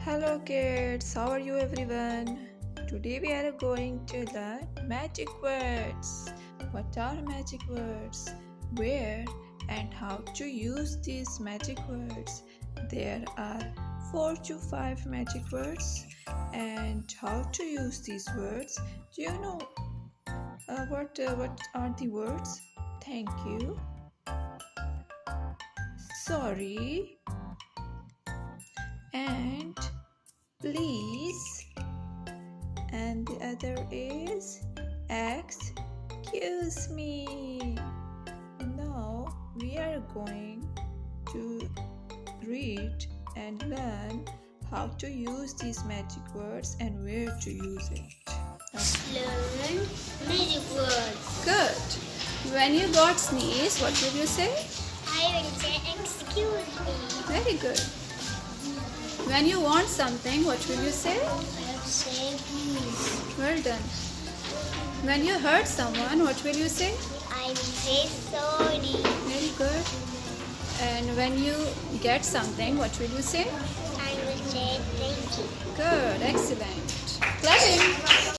Hello kids, how are you everyone? Today we are going to learn magic words. What are magic words? Where and how to use these magic words? There are 4 to 5 magic words, and how to use these words? Do you know what are the words? Thank you, sorry, and please, and the other is excuse me. Now we are going to read and learn how to use these magic words and where to use it. Learn magic words. Good. When you got sneeze, what will you say? I will say excuse me. Very good. When you want something, what will you say? I will say please. Well done. When you hurt someone, what will you say? I will say sorry. Very good. And when you get something, what will you say? I will say thank you. Good, excellent. Clapping.